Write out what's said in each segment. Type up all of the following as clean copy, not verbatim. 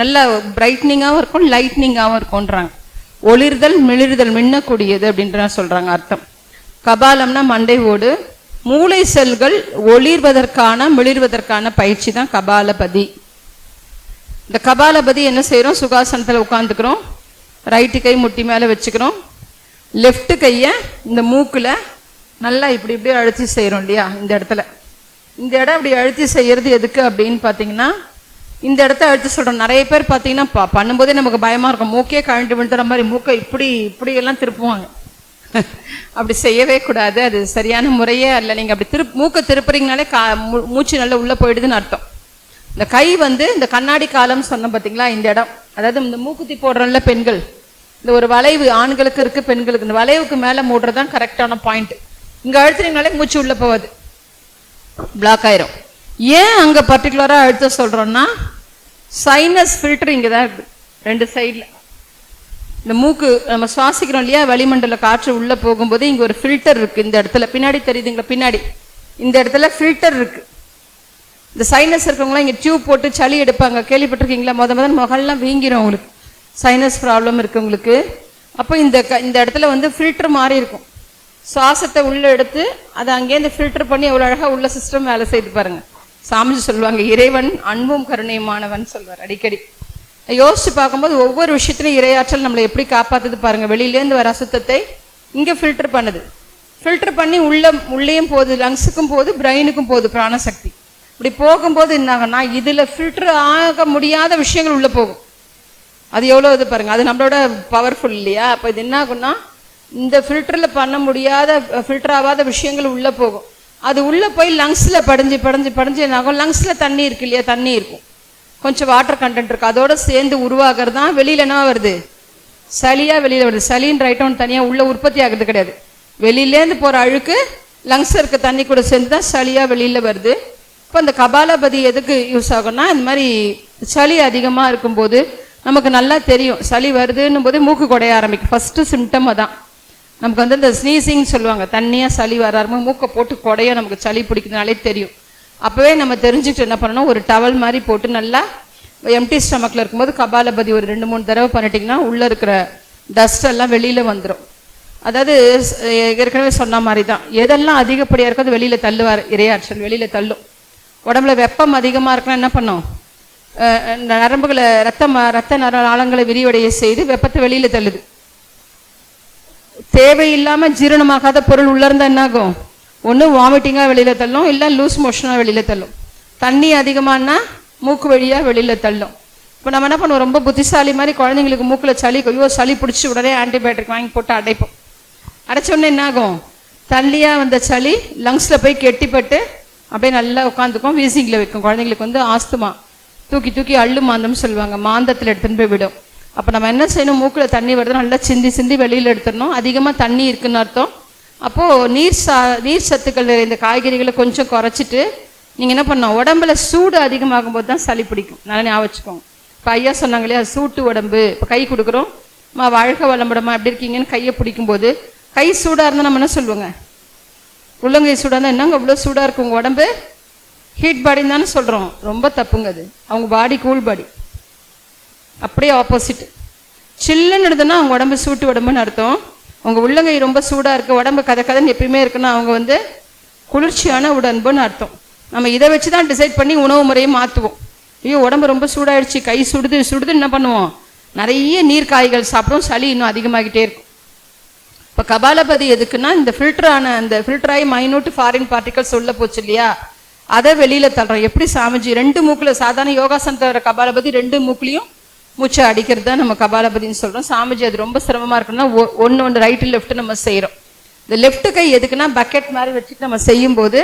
நல்ல பிரைட்னிங்காகவும் இருக்கும், லைட்னிங்காகவும் இருக்கும்ன்றாங்க. ஒளிர்தல் மிளிர்தல் மின்னக்கூடியது அப்படின்ற சொல்றாங்க அர்த்தம். கபாலம்னா மண்டை ஓடு, மூளை செல்கள் ஒளிர்வதற்கான மிளிர்வதற்கான பயிற்சி தான் கபாலபதி. இந்த கபாலபதி என்ன செய்யறோம்? சுகாசனத்தில் உட்காந்துக்கிறோம், ரைட்டு கை முட்டி மேலே வச்சுக்கிறோம், லெஃப்ட் கையை இந்த மூக்குல நல்லா இப்படி இப்படி அழுத்தி செய்யறோம் இல்லையா? இந்த இடத்துல இந்த இடம் இப்படி அழுத்தி செய்யறது எதுக்கு அப்படின்னு பார்த்தீங்கன்னா, இந்த இடத்த அழுத்தி சொல்றோம். நிறைய பேர் பார்த்தீங்கன்னா பண்ணும்போதே நமக்கு பயமா இருக்கும், மூக்கே கழண்டு விழுந்துற மாதிரி மூக்கை இப்படி இப்படி எல்லாம் திருப்புவாங்க. அப்படி செய்யவே கூடாது, அது சரியான முறையே அல்ல. நீங்க அப்படி மூக்கை திருப்புறீங்கனாலே மூச்சு நல்லா உள்ள போயிடுதுன்னு அர்த்தம். இந்த கை இந்த கண்ணாடி காலம் சொன்ன பார்த்தீங்களா, இந்த இடம், அதாவது இந்த மூக்குத்தி போடுறோம்ல பெண்கள், இந்த ஒரு வளைவு ஆண்களுக்கு இருக்கு பெண்களுக்கு, இந்த வளைவுக்கு மேல மூடுறதுதான் கரெக்டான பாயிண்ட். இங்க அழுத்துறீங்கனாலே மூச்சு உள்ள போவாது, பிளாக் ஆயிரும். ஏன் அங்க பர்டிகுலரா அழுத்த சொல்றோம்னா, சைனஸ் ஃபில்டர் இங்க தான் இருக்கு ரெண்டு சைட்ல. இந்த மூக்கு நம்ம சுவாசிக்கிறோம் இல்லையா, வளிமண்டல காற்று உள்ள போகும்போது இங்க ஒரு ஃபில்டர் இருக்கு. இந்த இடத்துல பின்னாடி தெரியுதுங்களா, பின்னாடி இந்த இடத்துல ஃபில்டர் இருக்கு. இந்த சைனஸ் இருக்கவங்களாம் இங்க டியூப் போட்டு சளி எடுப்பாங்க, கேள்விப்பட்டிருக்கீங்களா? முதல்ல முகல்லாம் வீங்கிரும் உங்களுக்கு, சைனஸ் ப்ராப்ளம் இருக்கவங்களுக்கு. அப்போ இந்த இடத்துல ஃபில்டர் மாதிரி இருக்கும். சுவாசத்தை உள்ள எடுத்து அதை அங்கேருந்து ஃபில்டர் பண்ணி எவ்வளோ அழகா உள்ள சிஸ்டம் வேலை செய்து பாருங்க. சாமிஜி சொல்லுவாங்க, இறைவன் அன்பும் கருணையுமானவன் சொல்வார் அடிக்கடி. யோசிச்சு பார்க்கும்போது ஒவ்வொரு விஷயத்திலும் இறையாற்றல் நம்மளை எப்படி காப்பாத்துது பாருங்க. வெளியிலேருந்து வர அசுத்தத்தை இங்க ஃபில்டர் பண்ணுது, ஃபில்டர் பண்ணி உள்ளேயும் போகுது, லங்ஸுக்கும் போகுது, பிரெயினுக்கும் போகுது பிராணசக்தி. இப்படி போகும்போது என்ன ஆகும்னா, இதுல ஃபில்டர் ஆக முடியாத விஷயங்கள் உள்ள போகும். அது எவ்வளவு இது பாருங்க, அது நம்மளோட பவர்ஃபுல் இல்லையா? அப்ப இது என்ன ஆகும்னா, இந்த ஃபில்டர்ல பண்ண முடியாத ஃபில்டர் ஆகாத விஷயங்கள் உள்ள போகும். அது உள்ள போய் லங்ஸ்ல படிஞ்சு படிஞ்சு படிஞ்சு என்ன ஆகும், லங்ஸ்ல தண்ணி இருக்கு இல்லையா, தண்ணி இருக்கும், கொஞ்சம் வாட்டர் கண்டென்ட் இருக்கு, அதோட சேர்ந்து உருவாகிறது தான் வெளியில என்ன வருது, சளியா வெளியில வருது. சளின்னு ரைட்டோன்னு தனியா உள்ள உற்பத்தி ஆகுறது கிடையாது, வெளியிலேருந்து போற அழுக்கு லங்ஸ் இருக்க தண்ணி கூட சேர்ந்து தான் சளியா வெளியில வருது. இப்போ இந்த கபாலபதி எதுக்கு யூஸ் ஆகும்னா, இந்த மாதிரி சளி அதிகமா இருக்கும்போது நமக்கு நல்லா தெரியும், சளி வருதுன்னும் போது மூக்கு குடைய ஆரம்பிக்கும். ஃபர்ஸ்ட் சிம்டம் அதான். நமக்கு இந்த ஸ்னீசிங் சொல்லுவாங்க, தண்ணியா சளி வர ஆரம்பிக்கும், மூக்கை போட்டு குடைய நமக்கு சளி பிடிக்கிறதுனாலே தெரியும். அப்பவே நம்ம தெரிஞ்சுட்டு என்ன பண்ணணும், ஒரு டவல் மாதிரி போட்டு நல்லா எம்டி ஸ்டமக்ல இருக்கும்போது கபாலபதி ஒரு 2-3 தடவை பண்ணிட்டீங்கன்னா உள்ள இருக்கிற டஸ்ட் எல்லாம் வெளியில வந்துடும். அதாவது ஏற்கனவே சொன்ன மாதிரி தான், எதெல்லாம் அதிகப்படியா இருக்கோ அது வெளியில தள்ளுவார் இறையாற்றல், வெளியில தள்ளும். உடம்புல வெப்பம் அதிகமா இருக்குன்னா என்ன பண்ணும், நரம்புகளை ரத்த நாளங்களை விரிவடைய செய்து வெப்பத்தை வெளியில தள்ளுது. தேவையில்லாம ஜீரணமாகாத பொருள் உள்ள இருந்தா என்ன ஆகும், ஒண்ணு வாமிட்டிங்கா வெளியில தள்ளும், இல்ல லூஸ் மோஷனா வெளியில தள்ளும். தண்ணி அதிகமானா மூக்கு வழியா வெளியில தள்ளும். இப்போ நம்ம என்ன பண்ணுவோம், ரொம்ப புத்திசாலி மாதிரி குழந்தைங்களுக்கு மூக்குல சளி பிடிச்சி உடனே ஆன்டிபயோட்டிக் வாங்கி போட்டு அடைப்போம். அடைச்ச உடனே என்ன ஆகும், தள்ளியா வந்த சளி லங்ஸ்ல போய் கெட்டிப்பட்டு அப்படியே நல்லா உட்காந்துக்கும், வீசிங்ல வைக்கும். குழந்தைங்களுக்கு ஆஸ்துமா, தூக்கி தூக்கி அள்ளு மாந்தம் சொல்லுவாங்க, மாந்தத்தில் எடுத்துன்னு போய் விடும். அப்போ நம்ம என்ன செய்யணும், மூக்கில் தண்ணி வருது நல்லா சிந்தி சிந்தி வெளியில் எடுத்துடணும். அதிகமாக தண்ணி இருக்குன்னு அர்த்தம். அப்போது நீர் சத்துக்கள் இந்த காய்கறிகளை கொஞ்சம் குறைச்சிட்டு நீங்கள் என்ன பண்ணணும், உடம்புல சூடு அதிகமாகும் போது தான் சளி பிடிக்கும். நல்லா ஞாபகம் வச்சுக்கோங்க. இப்போ ஐயா சொன்னாங்க இல்லையா, சூட்டு உடம்பு. இப்போ கை கொடுக்குறோம், வாழ்க வளமுடமா எப்படி இருக்கீங்கன்னு கையை பிடிக்கும்போது கை சூடாக இருந்தால் நம்ம என்ன சொல்லுவோங்க, உள்ளங்கை சூடாக இருந்தால் என்னங்க இவ்வளோ சூடாக இருக்கும் உங்கள் உடம்பு, ஹீட் பாடின்னு தானே சொல்கிறோம். ரொம்ப தப்புங்க அது, அவங்க பாடி கூல் பாடி. அப்படியே ஆப்போசிட், சில்லுன்னு இருந்ததுன்னா அவங்க உடம்பு சூட்டு உடம்புன்னு அர்த்தம். அவங்க உள்ளங்கை ரொம்ப சூடா இருக்கு, உடம்பு கதன்னு எப்பயுமே இருக்குன்னா அவங்க குளிர்ச்சியான உடம்புன்னு அர்த்தம். நம்ம இதை வச்சுதான் டிசைட் பண்ணி உணவு முறையை மாற்றுவோம். ஐயோ உடம்பு ரொம்ப சூடாயிடுச்சு, கை சுடுது என்ன பண்ணுவோம், நிறைய நீர் காய்கள் சாப்பிடும், சளி இன்னும் அதிகமாகிட்டே இருக்கும். இப்போ கபாலபதி எதுக்குன்னா, இந்த ஃபில்டராகி மைனூட் ஃபாரின் பார்ட்டிகல்ஸ் உள்ள போச்சு இல்லையா, அதை வெளியில தள்ளுறோம். எப்படி சாமிஜி 2 மூக்குல, சாதாரண யோகாசனத்தை வர கபாலபதி 2 மூக்குலையும் மூச்சை அடிக்கிறது தான் நம்ம கபாலபதினு சொல்றோம். சாமிஜி அது ரொம்ப சிரமமா இருக்குன்னா ஒன்று ரைட்டு லெஃப்ட் நம்ம செய்யறோம். இந்த லெஃப்ட் கை எதுக்குன்னா, பக்கெட் மாதிரி வச்சுட்டு நம்ம செய்யும் போது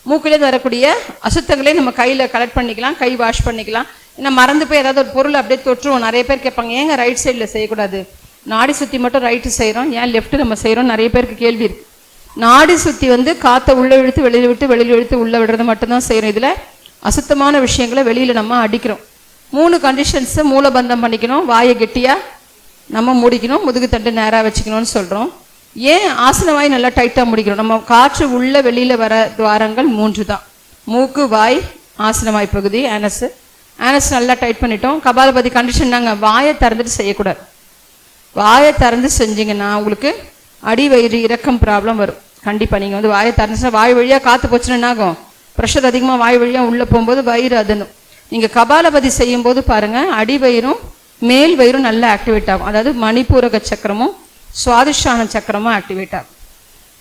மூக்கிலேருந்து வரக்கூடிய அசுத்தங்களே நம்ம கையில கலெக்ட் பண்ணிக்கலாம், கை வாஷ் பண்ணிக்கலாம். ஏன்னா மறந்து போய் ஏதாவது ஒரு பொருள் அப்படியே தொற்றுவோம். நிறைய பேர் கேட்பாங்க, ஏங்க ரைட் சைட்ல செய்யக்கூடாது, நாடி சுத்தி மட்டும் ரைட்டு செய்யறோம், ஏன் லெஃப்ட் நம்ம செய்யறோம், நிறைய பேருக்கு கேள்வி இருக்கு. நாடி சுத்தி காத்தை உள்ள இழுத்து வெளியில விட்டு வெளியில இழுத்து உள்ள விடுறது மட்டும்தான் செய்யறோம். இதுல அசுத்தமான விஷயங்களை வெளியில நம்ம அடிக்கிறோம். 3 கண்டிஷன்ஸ் மூலபந்தம் பண்ணிக்கணும், வாயை கெட்டியா நம்ம முடிக்கணும், முதுகு தண்டு நேராக வச்சுக்கணும்னு சொல்றோம். ஏன் ஆசன வாய் நல்லா டைட்டா முடிக்கணும், நம்ம காற்று உள்ள வெளியில வர துவாரங்கள் 3 தான், மூக்கு, வாய், ஆசன வாய் பகுதி, ஆனஸ். ஆனஸ் நல்லா டைட் பண்ணிட்டோம். கபாலபதி கண்டிஷன் நாங்க வாயை திறந்துட்டு செய்யக்கூடாது. வாயை திறந்து செஞ்சீங்கன்னா உங்களுக்கு அடி வயிறு இறக்கம் ப்ராப்ளம் வரும். கண்டிப்பா நீங்க வந்து வாயை திறந்துச்சுன்னா வாய் வழியா காத்து போச்சுன்னா என்ன ஆகும்? ப்ரெஷர் அதிகமா வாய் வழியா உள்ள போகும்போது வயிறு அதனும். நீங்க கபாலபதி செய்யும் போது பாருங்க, அடி வயிறும் மேல் வயிறும் நல்லா ஆக்டிவேட் ஆகும். அதாவது மணிப்பூரக சக்கரமும் சுவாதிஷ்டான சக்கரமும் ஆக்டிவேட் ஆகும்.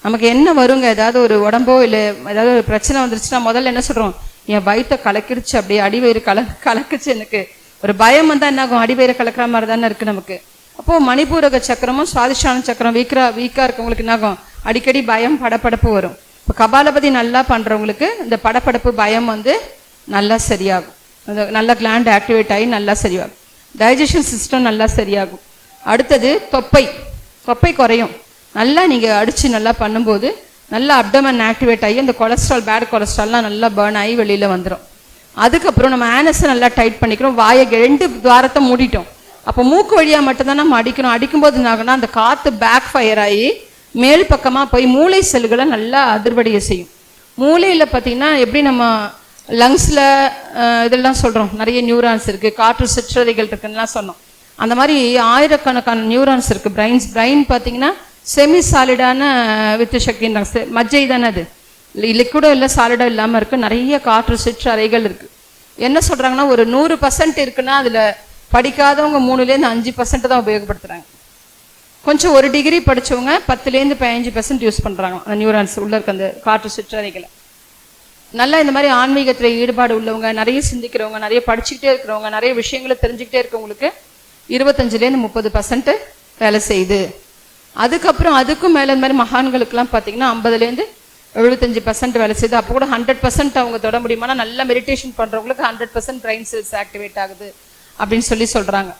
நமக்கு என்ன வருங்க, ஏதாவது ஒரு உடம்போ இல்லை ஏதாவது ஒரு பிரச்சனை வந்துருச்சுன்னா முதல்ல என்ன சொல்றோம்? என் வயிற்றை கலக்கிடுச்சு, அப்படியே அடிவயிறு கலக்குச்சு, எனக்கு ஒரு பயம் வந்தா என்ன ஆகும்? அடிவயிறு கலக்கிற மாதிரி தானே இருக்கு நமக்கு. அப்போ மணிப்பூரக சக்கரமும் சுவாதிஷ்டான சக்கரம் வீக்கா இருக்கவங்களுக்கு என்ன ஆகும்? அடிக்கடி பயம் படப்படப்பு வரும். இப்போ கபாலபதி நல்லா பண்றவங்களுக்கு இந்த படப்படப்பு பயம் வந்து நல்லா சரியாகும். நல்லா கிளாண்ட் ஆக்டிவேட் ஆகி நல்லா சரியாகும். டைஜஷன் சிஸ்டம் நல்லா சரியாகும். அடுத்தது தொப்பை குறையும். நல்லா நீங்க அடிச்சு நல்லா பண்ணும்போது நல்லா அப்டமன் ஆக்டிவேட் ஆகி அந்த கொலஸ்ட்ரால் பேட் கொலஸ்ட்ரால்லாம் நல்லா பர்ன் ஆகி வெளியில வந்துடும். அதுக்கப்புறம் நம்ம ஆனஸை நல்லா டைட் பண்ணிக்கிறோம். வாயை 2 துவாரத்தை மூடிட்டோம். அப்போ மூக்கு வழியா மட்டும்தான் நம்ம அடிக்கணும். அடிக்கும்போது என்ன ஆகுனா அந்த காத்து பேக் ஃபயர் ஆகி மேல் பக்கமா போய் மூளை செல்களை நல்லா அதிர்வடைய செய்யும். மூளையில பார்த்தீங்கன்னா எப்படி நம்ம லங்ஸ்ல இதெல்லாம் சொல்றோம், நிறைய நியூரான்ஸ் இருக்கு, காற்று சிற்றறைகள் இருக்குன்னா சொன்னோம். அந்த மாதிரி ஆயிரக்கணக்கான நியூரான்ஸ் இருக்கு. பிரெயின் பார்த்தீங்கன்னா செமி சாலிடான வித்து சக்தின்றாங்க. மஜ்ஜை தானே அது, லிக்விடும் இல்லை சாலிடும் இல்லாமல் இருக்கு. நிறைய காற்று சிற்றறைகள் இருக்கு. என்ன சொல்றாங்கன்னா ஒரு 100% இருக்குன்னா அதுல படிக்காதவங்க 3-5% தான் உபயோகப்படுத்துறாங்க. கொஞ்சம் 1 டிகிரி படிச்சவங்க 10-15% யூஸ் பண்றாங்க அந்த நியூரான்ஸ் உள்ள இருக்க அந்த காற்று சிற்றறைகளை. நல்லா இந்த மாதிரி ஆன்மீகத்துல ஈடுபாடு உள்ளவங்க, நிறைய சிந்திக்கிறவங்க, நிறைய படிச்சுக்கிட்டே இருக்கிறவங்க, நிறைய விஷயங்களை தெரிஞ்சுக்கிட்டே இருக்கவங்களுக்கு 25-30% வேலை செய்யுது. அதுக்கப்புறம் அதுக்கும் மேல இந்த மாதிரி மகான்களுக்கெல்லாம் பார்த்தீங்கன்னா 50-75% வேலை செய்யுது. அப்போ கூட 100% அவங்க தொட முடியுமானா நல்லா மெடிடேஷன் பண்றவங்களுக்கு 100% பிரெயின் செல்ஸ் ஆக்டிவேட் ஆகுது அப்படின்னு சொல்றாங்க.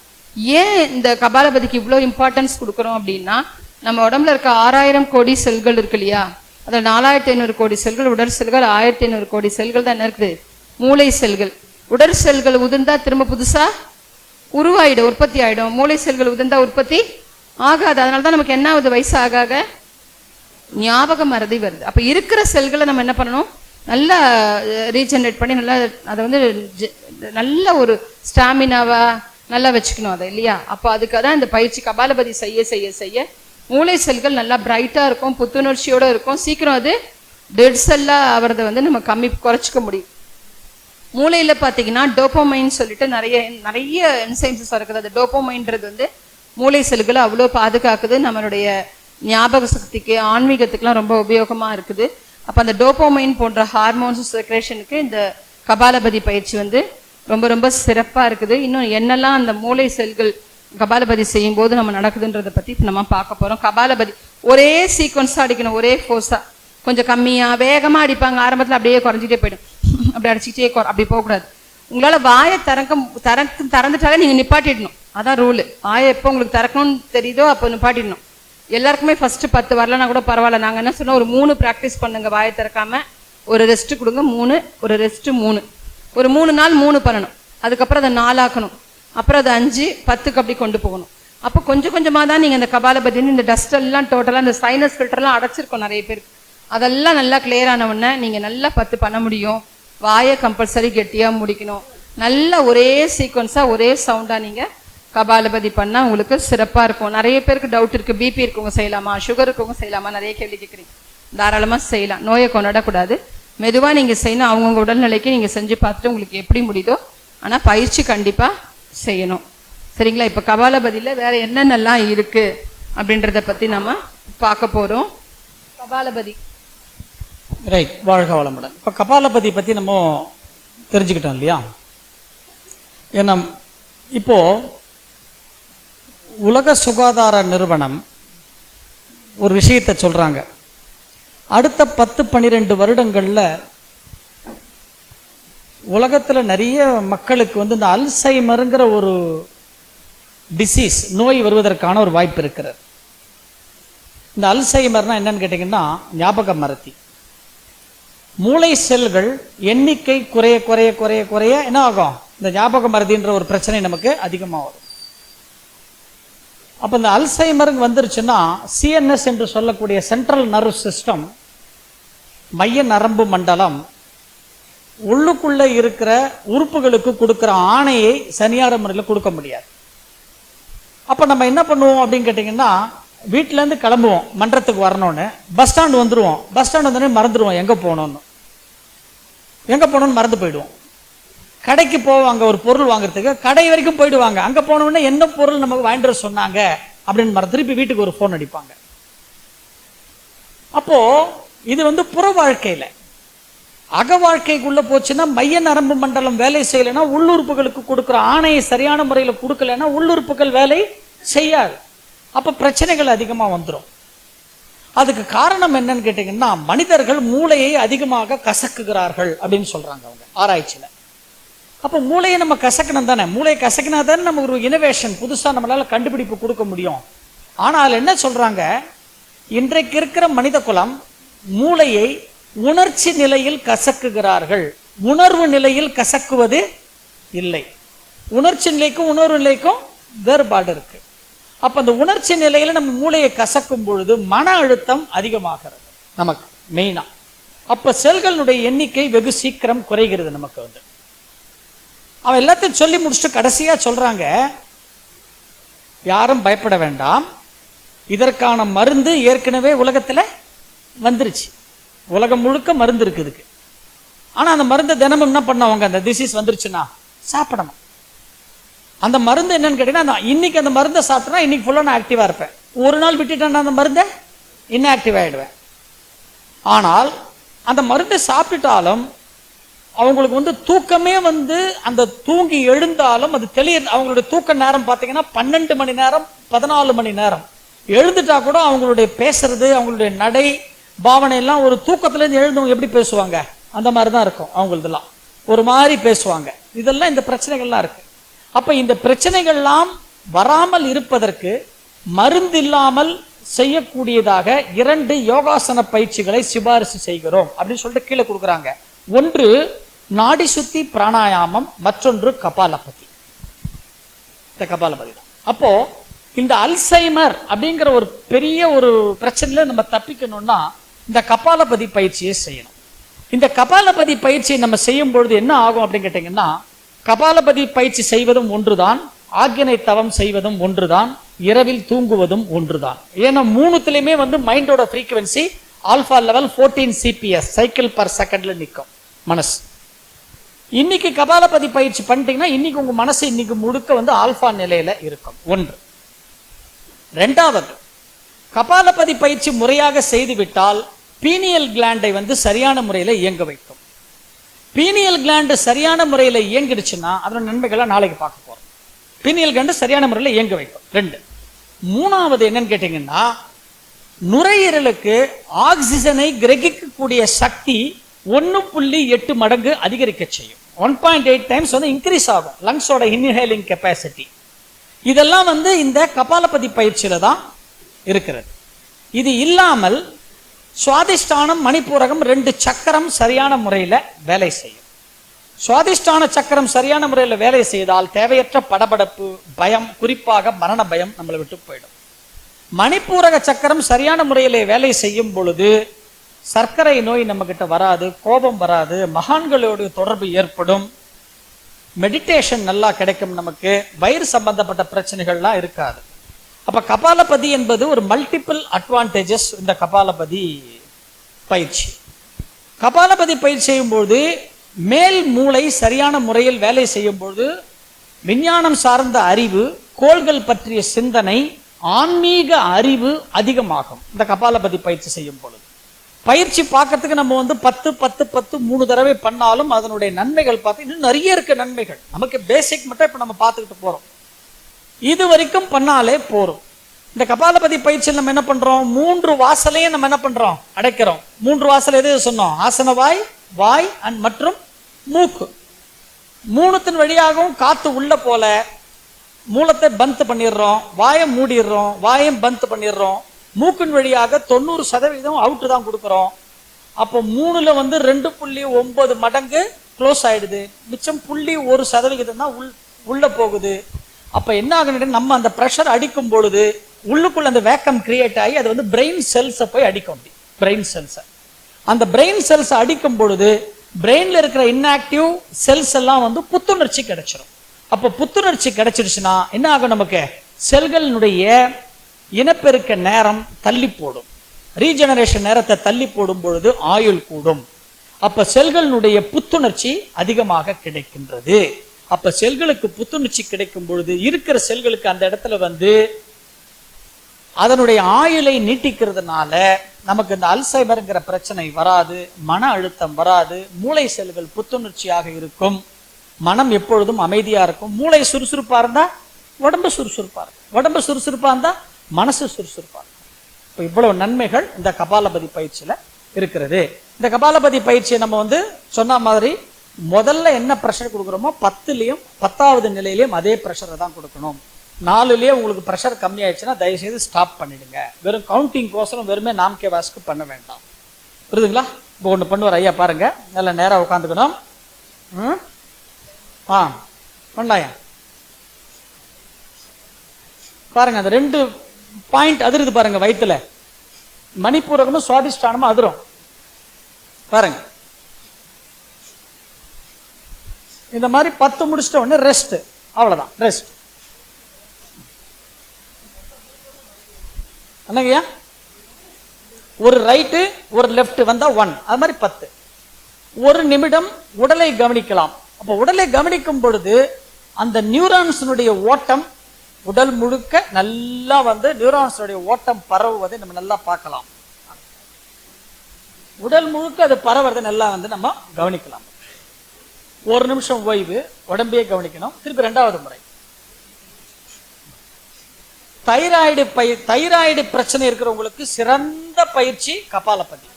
ஏன் இந்த கபாலபதிக்கு இவ்வளோ இம்பார்ட்டன்ஸ் கொடுக்குறோம் அப்படின்னா, நம்ம உடம்புல இருக்க 6000 கோடி செல்கள் இருக்கு இல்லையா, அதில் 4500 கோடி செல்கள் உடல் செல்கள், 1500 கோடி செல்கள் தான் என்ன இருக்குது? மூளை செல்கள். உடல் செல்கள் உதிர்ந்தா திரும்ப புதுசா உருவாயிடும், உற்பத்தி ஆயிடும். மூளை செல்கள் உதிர்ந்தா உற்பத்தி ஆகாது. அதனால தான் நமக்கு என்ன ஆகுது? வயசு ஆக ஞாபக மறதி வருது. அப்ப இருக்கிற செல்களை நம்ம என்ன பண்ணணும்? நல்லா ரீஜெனரேட் பண்ணி நல்லா அதை வந்து நல்ல ஒரு ஸ்டாமினாவா நல்லா வச்சுக்கணும் அதை இல்லையா. அப்போ அதுக்காக தான் இந்த பயிற்சி கபாலபதி செய்ய செய்ய செய்ய மூளை செல்கள் நல்லா பிரைட்டா இருக்கும், புத்துணர்ச்சியோட இருக்கும். சீக்கிரம் அது டெட் செல்லா ஆகிறத வந்து நம்ம குறைச்சிக்க முடியும். மூளையில பாத்தீங்கன்னா டோபோமைன் சொல்லிட்டு நிறைய என்சைம்ஸ் இருக்குது. அது டோபோமைன்றது வந்து மூளை செல்களை அவ்வளோ பாதுகாக்குது. நம்மளுடைய ஞாபக சக்திக்கு, ஆன்மீகத்துக்குலாம் ரொம்ப உபயோகமா இருக்குது. அப்ப அந்த டோபோமைன் போன்ற ஹார்மோன்ஸ் செக்ரேஷனுக்கு இந்த கபாலபதி பயிற்சி வந்து ரொம்ப ரொம்ப சிறப்பா இருக்குது. இன்னும் என்னெல்லாம் அந்த மூளை செல்கள் கபாலபதி செய்யும் போது நம்ம நடக்குதுன்றதை பத்தி நம்ம பார்க்க போறோம். கபாலபதி ஒரே சீக்வன்ஸா அடிக்கணும், ஒரே ஃபோர்ஸா. கொஞ்சம் கம்மியா வேகமா அடிப்பாங்க, ஆரம்பத்துல அப்படியே குறைஞ்சிட்டே போயிடும். அப்படி அடிச்சுக்கிட்டே அப்படி போகக்கூடாது. உங்களால வாயை திறந்துட்டாலே நீங்க நிப்பாட்டிடணும். அதான் ரூலு. வாயை எப்போ உங்களுக்கு திறக்கணும்னு தெரியுதோ அப்போ நிப்பாட்டிடணும். எல்லாருக்குமே ஃபர்ஸ்ட் 10 வரலன்னா கூட பரவாயில்ல. நாங்க என்ன சொன்னோம், ஒரு 3 ப்ராக்டிஸ் பண்ணுங்க. வாயை திறக்காம ஒரு ரெஸ்ட் கொடுங்க, 3 ஒரு ரெஸ்ட் 3 ஒரு 3 நாள் 3 பண்ணணும். அதுக்கப்புறம் அதை 4 ஆக்கணும். அப்புறம் அதை 5 10க்கு அப்படி கொண்டு போகணும். அப்போ கொஞ்சம் கொஞ்சமா தான் நீங்க இந்த கபாலபதி இந்த டஸ்ட் எல்லாம் டோட்டலா இந்த சைனஸ் ஃபில்டர்லாம் அடைச்சிருக்கோம் நிறைய பேருக்கு. அதெல்லாம் நல்லா கிளியர் ஆன உடனே நீங்க நல்லா 10 பண்ண முடியும். வாயை கம்பல்சரி கெட்டியா முடிக்கணும். நல்ல ஒரே சீக்வன்ஸா ஒரே சவுண்டா நீங்க கபாலபதி பண்ணா உங்களுக்கு சிறப்பா இருக்கும். நிறைய பேருக்கு டவுட் இருக்கு, பிபி இருக்கவங்க செய்யலாமா, சுகர் இருக்கவங்க செய்யலாமா, நிறைய கேள்வி கேட்குறீங்க. தாராளமா செய்யலாம். நோயை கொண்டாடக்கூடாது. மெதுவா நீங்க செய்யணும். அவங்கவுங்க உடல்நிலைக்கு நீங்க செஞ்சு பார்த்துட்டு உங்களுக்கு எப்படி முடியுதோ. ஆனா பயிற்சி கண்டிப்பா செய்யணும். சரிங்களா? இப்ப கபாலபதியில வேற என்னென்னலாம் இருக்கு அப்படின்றத பத்தி நம்ம பார்க்க போறோம். கபாலபதி ரைட். வாழ்க வளமுடன். இப்ப கபாலபதி பத்தி நம்ம தெரிஞ்சுக்கிட்டோம் இல்லையா? ஏன்னா இப்போ உலக சுகாதார நிறுவனம் ஒரு விஷயத்தை சொல்றாங்க. அடுத்த 10-12 வருடங்கள்ல உலகத்துல நிறைய மக்களுக்கு வந்து இந்த அல்சைமருங்கிற ஒரு டிசீஸ், நோய் வருவதற்கான ஒரு வாய்ப்பு இருக்கிறது. இந்த அல்சைமர்னா என்னன்னு கேட்டீங்கன்னா ஞாபக மறதி. மூளை செல்கள் எண்ணிக்கை குறைய குறைய குறைய குறைய என்ன ஆகும்? இந்த ஞாபக மறதின்ற ஒரு பிரச்சனை நமக்கு அதிகமாக வரும். அப்ப இந்த அல்சைமர் வந்துருச்சுன்னா சிஎன்எஸ் என்று சொல்லக்கூடிய சென்ட்ரல் நர்வ் சிஸ்டம், மைய நரம்பு மண்டலம், உள்ளுக்குள்ள இருக்கிற உறுப்புகளுக்கு கொடுக்கிற ஆணையை சரியான முறையில் கொடுக்க முடியாது. அப்ப நம்ம என்ன பண்ணுவோம் அப்படின்னு கேட்டீங்கன்னா, வீட்டுல இருந்து கிளம்புவோம் மன்றத்துக்கு வரணும்னு, பஸ் ஸ்டாண்ட் வந்துருவோம். பஸ் ஸ்டாண்ட் வந்தோடனே மறந்துடுவோம் எங்க போனோம்னு மறந்து போயிடுவோம். கடைக்கு போவாங்க ஒரு பொருள் வாங்குறதுக்கு, கடை வரைக்கும் போயிடுவாங்க. அங்க போனோடனே என்ன பொருள் நமக்கு வாங்கிட்டு வர சொன்னாங்க அப்படின்னு திருப்பி வீட்டுக்கு ஒரு போன் அடிப்பாங்க. அப்போ இது புற வாழ்க்கையில. அக வாழ்க்கைக்குள்ள போச்சுன்னா மைய நரம்பு மண்டலம் வேலை செய்யலைன்னா, உள்ளுறுப்புகளுக்கு கொடுக்குற ஆணையை சரியான முறையில் கொடுக்கலன்னா உள்ளுறுப்புகள் வேலை செய்யாது. அப்ப பிரச்சனைகள் அதிகமா வந்துடும். அதுக்கு காரணம் என்னன்னு கேட்டீங்கன்னா, மனிதர்கள் மூளையை அதிகமாக கசக்குகிறார்கள் அப்படின்னு சொல்றாங்க அவங்க ஆராய்ச்சியில. அப்ப மூளையை நம்ம கசக்கணும் தானே, மூளையை கசக்கினா தானே நம்ம ஒரு இனோவேஷன் புதுசா நம்மளால கண்டுபிடிப்பு கொடுக்க முடியும். ஆனால் என்ன சொல்றாங்க, இன்றைக்கு இருக்கிற மனித குலம் மூளையை உணர்ச்சி நிலையில் கசக்குகிறார்கள், உணர்வு நிலையில் கசக்குவது இல்லை. உணர்ச்சி நிலைக்கும் உணர்வு நிலைக்கும் வேறுபாடு இருக்கு. அப்ப அந்த உணர்ச்சி நிலையில நம்ம மூளையை கசக்கும் பொழுது மன அழுத்தம் அதிகமாகிறது நமக்கு மெயினா. அப்ப செல்களுடைய எண்ணிக்கை வெகு சீக்கிரம் குறைகிறது நமக்கு. அவன் எல்லாத்தையும் சொல்லி முடிச்சுட்டு கடைசியா சொல்றாங்க, யாரும் பயப்பட வேண்டாம், இதற்கான மருந்து ஏற்கனவே உலகத்துல வந்துருச்சு. உலகம் முழுக்க மருந்து இருக்கு இதுக்கு. ஆனா அந்த மருந்தை தினமும் என்ன பண்ணவங்க, அந்த டிசீஸ் வந்துருச்சுன்னா சாப்பிடணும். அந்த மருந்து என்னன்னு கேட்டீங்கன்னா, இன்னைக்கு அந்த மருந்தை சாப்பிட்டா இன்னைக்கு ஃபுல்லா நான் ஆக்டிவா இருப்பேன். ஒரு நாள் விட்டுட்டேன்னா அந்த மருந்தை இன்ஆக்டிவ் ஆயிடுவேன். ஆனால் அந்த மருந்தை சாப்பிட்டுட்டாலும் அவங்களுக்கு தூக்கமே அந்த தூங்கி எழுந்தாலும் அது அவங்களுடைய தூக்க நேரம் பார்த்தீங்கன்னா 12 மணி நேரம் 14 மணி நேரம். எழுந்துட்டா கூட அவங்களுடைய பேசுறது, அவங்களுடைய நடை பாவனை எல்லாம் ஒரு தூக்கத்துல இருந்து எழுந்தவங்க எப்படி பேசுவாங்க அந்த மாதிரிதான் இருக்கும். அவங்களதெல்லாம் ஒரு மாதிரி பேசுவாங்க. இதெல்லாம் இந்த பிரச்சனைகள்லாம் இருக்கு. அப்ப இந்த பிரச்சனைகள்லாம் வராமல் இருப்பதற்கு மருந்து இல்லாமல் செய்யக்கூடியதாக 2 யோகாசன பயிற்சிகளை சிபாரிசு செய்கிறோம் அப்படின்னு சொல்லிட்டு கீழே கொடுக்குறாங்க. ஒன்று நாடி சுத்தி பிராணாயாமம், மற்றொன்று கபாலபதி. இந்த கபாலபதி தான். அப்போ இந்த அல்சைமர் அப்படிங்கிற ஒரு பெரிய ஒரு பிரச்சனையில நம்ம தப்பிக்கணும்னா இந்த கபாலபதி பயிற்சியை செய்யணும். இந்த கபாலபதி பயிற்சியை நம்ம செய்யும் பொழுது என்ன ஆகும் அப்படின்னு கேட்டீங்கன்னா, கபாலபதி பயிற்சி செய்வதும் ஒன்றுதான், ஆக்ஞனை தவம் செய்வதும் ஒன்றுதான், இரவில் தூங்குவதும் ஒன்றுதான். ஏன்னா மூணுத்திலுமே மைண்டோட frequency alpha level 14 CPS cycle per செகண்ட்ல நிற்கும் மனசு. இன்னைக்கு கபாலபதி பயிற்சி பண்ணிட்டீங்கன்னா இன்னைக்கு உங்க மனசு இன்னைக்கு முழுக்க ஆல்பா நிலையில இருக்கும். ஒன்று. ரெண்டாவது, கபாலபதி பயிற்சி முறையாக செய்துவிட்டால் பீனியல் கிளாண்டை சரியான முறையில இயங்க வைக்கும். பீனியல் கிளாண்டு சரியான முறையில இயங்கிடுச்சுன்னா அதோட நன்மைகளை நாளைக்கு பார்க்க போறோம். பீனியல் கிளாண்டு சரியான முறையில் இயங்க வைக்கும். 2. மூணாவது என்னன்னு கேட்டீங்கன்னா, நுரையீரலுக்கு ஆக்சிஜனை கிரகிக்கக்கூடிய சக்தி 1.8 மடங்கு அதிகரிக்க செய்யும். 1.8 டைம்ஸ் இன்க்ரீஸ் ஆகும் லங்ஸோட இன்ஹேலிங் கெப்பாசிட்டி. இதெல்லாம் இந்த கபாலபதி பயிற்சியில தான் இருக்கிறது. இது இல்லாமல் சுவாதிஷ்டானம், மணிப்பூரகம் 2 சக்கரம் சரியான முறையில வேலை செய்யும். சுவாதிஷ்டான சக்கரம் சரியான முறையில் வேலை செய்தால் தேவையற்ற படபடப்பு, பயம், குறிப்பாக மரண பயம் நம்மளை விட்டு போயிடும். மணிப்பூரக சக்கரம் சரியான முறையிலே வேலை செய்யும் பொழுது சர்க்கரை நோய் நம்ம கிட்ட வராது, கோபம் வராது, மகான்களோடு தொடர்பு ஏற்படும், மெடிடேஷன் நல்லா கிடைக்கும், நமக்கு வயிறு சம்பந்தப்பட்ட பிரச்சனைகள்லாம் இருக்காது. அப்ப கபாலபதி என்பது ஒரு மல்டிபிள் அட்வான்டேஜஸ். இந்த கபாலபதி பயிற்சி பயிற்சி செய்யும்போது மேல் மூளை சரியான முறையில் வேலை செய்யும் பொழுது விஞ்ஞானம் சார்ந்த அறிவு, கோள்கள் பற்றிய சிந்தனை, ஆன்மீக அறிவு அதிகமாகும். இந்த கபாலபதி பயிற்சி செய்யும் பொழுது பயிற்சி பார்க்கறதுக்கு நம்ம 10 10 10 3 தடவை பண்ணாலும் அதனுடைய நன்மைகள் பார்த்து இன்னும் நிறைய இருக்க நன்மைகள். நமக்கு பேசிக் மட்டும் இப்ப நம்ம பார்த்துக்கிட்டு போறோம். இது வரைக்கும் பண்ணாலே போறோம். இந்த கபாலபதி பயிற்சியில் நம்ம என்ன பண்றோம், 3 வாசலையும் நம்ம என்ன பண்றோம், அடைக்கிறோம். 3 வாசல் எது சொன்னோம், ஆசனவாய், வாய் அண்ட் மற்றும் மூக்கு. மூணுத்தின் வழியாகவும் காத்து உள்ள போல மூலத்தை பந்த் பண்ணிடுறோம், வாயை மூடிடுறோம், வாயம் பந்த் பண்ணிடுறோம். மூக்கின் வழியாக 90% அவுட்டு தான் கொடுக்குறோம். அப்போ 3ல 2.9 மடங்கு க்ளோஸ் ஆயிடுது. மிச்சம் 0.1% தான் உள்ள போகுது. அப்ப என்ன ஆகுது, நம்ம அந்த ப்ரெஷர் அடிக்கும் பொழுது உள்ளுக்குள்ள அந்த வேக்கம் கிரியேட் ஆகி அது பிரெயின் செல்ஸை போய் அடிக்கும். பிரெயின் செல்ஸை அந்த பிரெயின் செல்ஸ் அடிக்கும் பொழுது பிரெயின்ல இருக்கிற இன்ஆக்டிவ் செல்ஸ் எல்லாம் வந்து புத்துணர்ச்சி கிடைச்சிடும். அப்போ புத்துணர்ச்சி கிடைச்சிருச்சுன்னா என்ன ஆகும், நமக்கு செல்களினுடைய இனப்பெருக்க நேரம் தள்ளி போடும். ரீஜெனரேஷன் நேரத்தை தள்ளி போடும் பொழுது ஆயுள் கூடும். அப்ப செல்களினுடைய புத்துணர்ச்சி அதிகமாக கிடைக்கின்றது. அப்ப செல்களுக்கு புத்துணர்ச்சி கிடைக்கும் பொழுது இருக்கிற செல்களுக்கு அந்த இடத்துல வந்து அதனுடைய ஆயுளை நீட்டிக்கிறதுனால நமக்கு இந்த அல்சைமர்ங்கிற பிரச்சனை வராது, மன அழுத்தம் வராது, மூளை செல்கள் புத்துணர்ச்சியாக இருக்கும், மனம் எப்பொழுதும் அமைதியா இருக்கும். மூளை சுறுசுறுப்பா இருந்தா உடம்பு சுறுசுறுப்பா இருக்கும், உடம்பு சுறுசுறுப்பா இருந்தா மனசு சுறுசுறுப்பா இருக்கும். இப்போ இவ்வளவு நன்மைகள் இந்த கபாலபதி பயிற்சியில இருக்கிறது. இந்த கபாலபதி பயிற்சியை நம்ம வந்து சொன்ன மாதிரி முதல்ல என்ன ப்ரெஷர் கொடுக்குறோமோ 10லையும் 10வது நிலையிலையும் அதே ப்ரெஷரை தான் கொடுக்கணும். 4லயே உங்களுக்கு ப்ரெஷர் கம்மி ஆயிடுச்சுன்னா தயவுசெய்து ஸ்டாப் பண்ணிடுங்க. வெறும் கவுண்டிங் கோசரம் வெறுமே நாம்கே வாஸ்க்கு பண்ண வேண்டாம். புரியுதுங்களா? இப்போ ஒன்று பண்ணுவார் ஐயா, பாருங்க, நல்லா நேராக உட்காந்துக்கணும். பண்ணலாயா பாருங்க, அந்த 2 பாயிண்ட் அதிருது பாருங்க வயிற்றுல, மணிப்பூரகமும் சுவாதிஷ்டானமும் அதிரும் பாருங்க. இந்த மாதிரி 10 முடிச்சிட்ட உடனே ரெஸ்ட், அவ்வளவுதான் ரெஸ்ட். என்னங்கய்யா, ஒரு ரைட்டு ஒரு லெஃப்ட் வந்தா 1, அது மாதிரி 10. 1 நிமிடம் உடலை கவனிக்கலாம். அப்ப உடலை கவனிக்கும் பொழுது அந்த நியூரான்ஸினுடைய ஓட்டம் உடல் முழுக்க நல்லா வந்து நியூரான்ஸுடைய ஓட்டம் பரவுவதை நம்ம நல்லா பார்க்கலாம். உடல் முழுக்க அது பரவுவதை நல்லா வந்து நம்ம கவனிக்கலாம். 1 நிமிஷம் ஓய்வு, உடம்பையே கவனிக்கணும். திருப்பி 2வது முறை. தைராய்டு பிரச்சனை இருக்கிறவங்களுக்கு சிறந்த பயிற்சி கபாலபதி.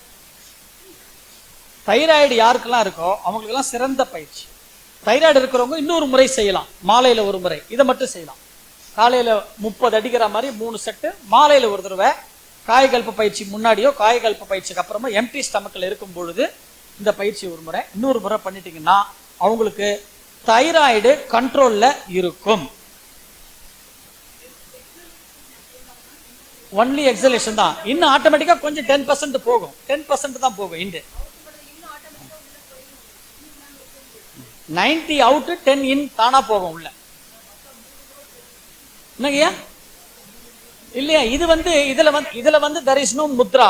தைராய்டு யாருக்கெல்லாம் இருக்கோ அவங்களுக்கெல்லாம் சிறந்த பயிற்சி. தைராய்டு இருக்கிறவங்க இன்னொரு முறை செய்யலாம், மாலையில ஒரு முறை. இதை மட்டும் செய்யலாம். காலையில 30 அடிக்கிற மாதிரி 3 செட்டு, மாலையில ஒரு தடவை. காயகல்ப பயிற்சி முன்னாடியோ காயகல்ப பயிற்சிக்கு அப்புறமா எம்டி ஸ்டமக்கில் இருக்கும் பொழுது இந்த பயிற்சி ஒரு முறை, இன்னொரு முறை பண்ணிட்டீங்கன்னா அவங்களுக்கு தைராய்டு கண்ட்ரோல்ல இருக்கும். ஒன்லி எக்ஸலேஷன் தான். இன்னும் ஆட்டோமேட்டிக்கா கொஞ்சம் 10% போகும், 10% தான் போகும். இண்டு 90 அவுட் 10 இன் தானா போகும் உள்ள. என்னங்கய்யா இல்லையா? இது வந்து இதுல வந்து there is no முத்ரா.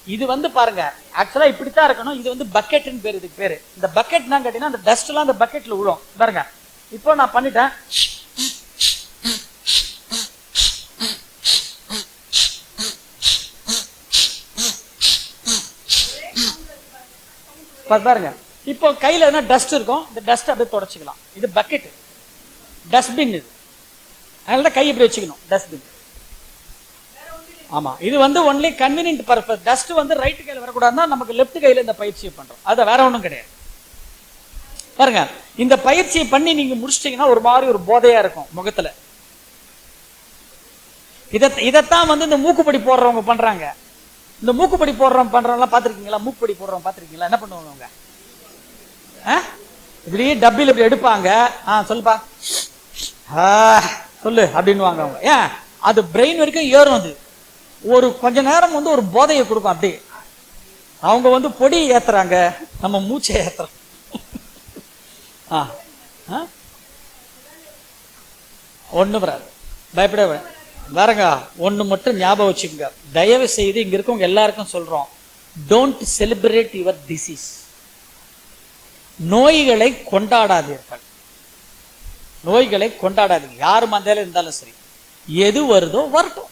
இது வந்து பாருங்க, ஆக்சுவலா இப்படித்தான் இருக்கணும். இது வந்து பக்கெட்னு பேரு. இதுக்கு பேரு இந்த பக்கெட் தான் கேட்டீங்கன்னா அந்த டஸ்ட் எல்லாம் அந்த பக்கெட்ல விழும் பாருங்க. இப்போ நான் பண்ணிட்டேன், பாருங்க. இப்போ கையில எதனா டஸ்ட் இருக்கும், இந்த டஸ்ட் அப்படியே தொடச்சிக்கலாம். இது பக்கெட், டஸ்ட்பின். இது அதனால கை இப்படி வச்சுக்கணும், டஸ்ட்பின். ஆமா, இது வந்து ஒன்லி கன்வீனியன்ட் பர்பஸ். டஸ்ட் வந்து ரைட் கையில வரக்கூடாதுன்னா நமக்கு லெஃப்ட் கையில இந்த பயிற்சியை பண்றோம். அது வேற ஒன்றும் கிடையாது. பாருங்க, இந்த பயிற்சியை பண்ணி நீங்க முடிச்சிட்டீங்கன்னா ஒரு மாதிரி ஒரு போதையா இருக்கும் முகத்துல. இதைத்தான் வந்து இந்த மூக்குப்படி போடுறவங்க பண்றாங்க. இந்த மூக்குப்படி பண்றவங்க பாத்திருக்கீங்களா? மூக்குப்படி போடுறவங்க பாத்திருக்கீங்களா? என்ன பண்ணுவாங்க? இப்படியே டப்பில் இப்படி எடுப்பாங்க. சொல்லுப்பா, சொல்லு அப்படின்னு வாங்க அவங்க. ஏன் அது பிரெயின் வரைக்கும் ஏறும். அது ஒரு கொஞ்ச நேரம் வந்து ஒரு போதையை கொடுக்கும். அப்படி அவங்க வந்து பொடி ஏத்துறாங்க, நம்ம மூச்சை ஏத்துறோம். ஒண்ணு வராது, பயப்பட வேறங்க. ஒண்ணு மட்டும் ஞாபகம் வச்சுக்கோங்க, தயவு செய்து இங்க இருக்கவங்க எல்லாருக்கும் சொல்றோம், டோன்ட் செலிப்ரேட் யுவர் டிசீஸ். நோய்களை கொண்டாடாதீர்கள், நோய்களை கொண்டாடாதீங்க. யாரு மந்தையில இருந்தாலும் சரி, எது வருதோ வரட்டும்,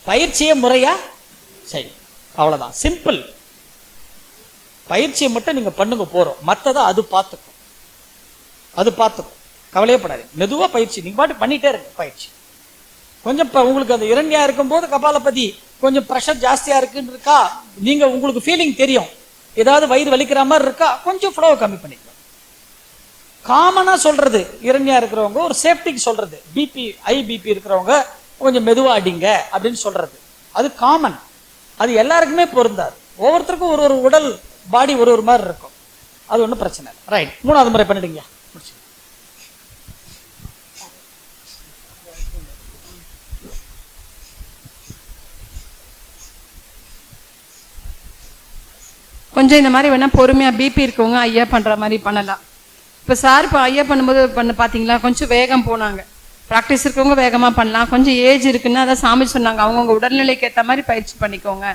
பயிற்சியை முறையா சரி, அவ்வளவுதான். சிம்பிள். பயிற்சியை மட்டும் நீங்க பண்ணுங்க, போறோம். மற்றதை அது பார்த்துக்கும், அது பார்த்துக்கும். கவலையப்படாதீங்க. மெதுவா பயிற்சி நீங்க பாட்டு பண்ணிட்டே இருக்கு. பயிற்சி கொஞ்சம் உங்களுக்கு அந்த இரண்டியா இருக்கும் போது கபாலபதி கொஞ்சம் ப்ரெஷர் ஜாஸ்தியா இருக்குன்னு இருக்கா, நீங்க உங்களுக்கு ஃபீலிங் தெரியும், ஏதாவது வயிறு வலிக்கிற மாதிரி இருக்கா, கொஞ்சம் ஃப்ளோவை கம்மி பண்ணிக்கலாம். காமனா சொல்றது இரண்டியா இருக்கிறவங்க ஒரு சேஃப்டிக்கு சொல்றது, பிபி பிபி இருக்கிறவங்க கொஞ்சம் மெதுவா அடிங்க அப்படின்னு சொல்றது, அது காமன். அது எல்லாருக்குமே பொருந்தாது. ஒவ்வொருத்தருக்கும் ஒரு ஒரு உடல் பாடி ஒரு மாதிரி இருக்கும். அது ஒன்றும் பிரச்சனை இல்லை. ரைட், 3வது முறை பண்ணிடுங்க. கொஞ்சம் இந்த மாதிரி வேணா பொறுமையா பிபி இருக்கவங்க ஐயா பண்ற மாதிரி பண்ணலாம். இப்போ சார் இப்போ ஐயா பண்ணும்போது பார்த்தீங்களா கொஞ்சம் வேகம் போனாங்க. ப்ராக்டிஸ் இருக்கவங்க வேகமாக பண்ணலாம். கொஞ்சம் ஏஜ் இருக்குன்னா அதான் சாமி சொன்னாங்க, அவங்கவுங்க உடல்நிலைக்கு ஏற்ற மாதிரி பயிற்சி பண்ணிக்கோங்க.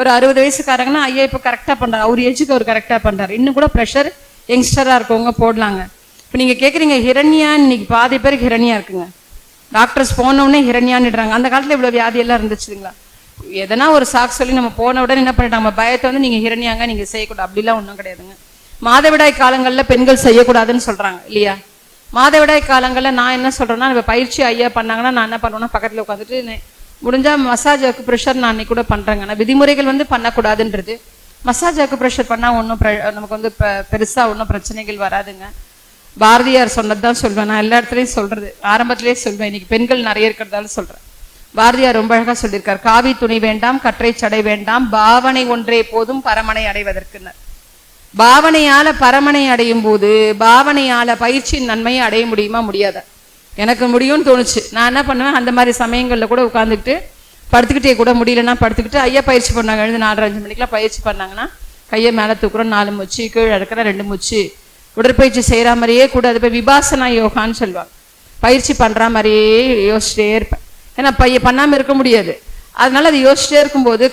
ஒரு 60 வயசுக்காரங்கன்னா ஐயா இப்போ கரெக்டாக பண்ணுறாரு, அவர் ஏஜுக்கு அவர் கரெக்டாக பண்ணுறாரு. இன்னும் கூட ப்ரெஷர் யங்ஸ்டராக இருக்கவங்க போடலாங்க. இப்போ நீங்கள் கேட்குறீங்க ஹிரண்யா, இன்னைக்கு பாதி பேருக்கு ஹிரண்யா இருக்குங்க. டாக்டர்ஸ் போனவுடனே ஹிரண்யான்னுடுறாங்க. அந்த காலத்தில் இவ்வளோ வியாதியெல்லாம் இருந்துச்சுங்களா? எதனா ஒரு சாக்கு சொல்லி நம்ம போன உடனே என்ன பண்ணிட்டாங்க, நம்ம பயத்தை வந்து நீங்கள் ஹிரண்யாங்க நீங்கள் செய்யக்கூடாது, அப்படிலாம் ஒன்றும் கிடையாதுங்க. மாதவிடாய் காலங்களில் பெண்கள் செய்யக்கூடாதுன்னு சொல்கிறாங்க இல்லையா? மாதவிடாய் காலங்களில் நான் என்ன சொல்கிறேன்னா, இப்போ பயிற்சி ஐயா பண்ணாங்கன்னா நான் என்ன பண்ணுவேன்னா, பக்கத்தில் உட்காந்துட்டு முடிஞ்சால் மசாஜ் அக்குப்ரெஷர் நான் அன்னைக்கு கூட பண்ணுறேங்க. நான் விதிமுறைகள் வந்து பண்ணக்கூடாதுன்றது. மசாஜ் அக்குப்ரெஷர் பண்ணால் ஒன்றும் நமக்கு வந்து பெருசாக ஒன்றும் பிரச்சனைகள் வராதுங்க. பாரதியார் சொன்னது தான் சொல்வேன், நான் எல்லா இடத்துலையும் சொல்கிறது, ஆரம்பத்திலே சொல்வேன். இன்னைக்கு பெண்கள் நிறைய இருக்கிறதால சொல்கிறேன். பாரதியார் ரொம்ப அழகாக சொல்லியிருக்கார், காவி துணி வேண்டாம், கற்றை சடை வேண்டாம், பாவனை ஒன்றே போதும் பரமனை அடைவதற்குன்னு. பாவனையால பரமனை அடையும் போது பாவனையால பயிற்சியின் நன்மையை அடைய முடியுமா? முடியாத. எனக்கு முடியும்னு தோணுச்சு. நான் என்ன பண்ணுவேன், அந்த மாதிரி சமயங்களில் கூட உட்காந்துக்கிட்டு படுத்துக்கிட்டே கூட முடியலன்னா படுத்துக்கிட்டு ஐயா பயிற்சி பண்ணாங்க. எழுந்து 4-5 மணிக்கெலாம் பயிற்சி பண்ணாங்கன்னா கையை மேலே தூக்குறோம், 4 மூச்சு, கீழே எடுக்கிற 2 மூச்சு, உடற்பயிற்சி செய்கிற மாதிரியே கூட. அது போய் விபாசனா யோகான்னு சொல்லுவாங்க. பயிற்சி பண்ணுற மாதிரியே யோசிச்சிட்டே இருப்பேன். ஏன்னா பண்ணாமல் இருக்க முடியாது. அதனால அது யோசிச்சிட்டே இருக்கும்போது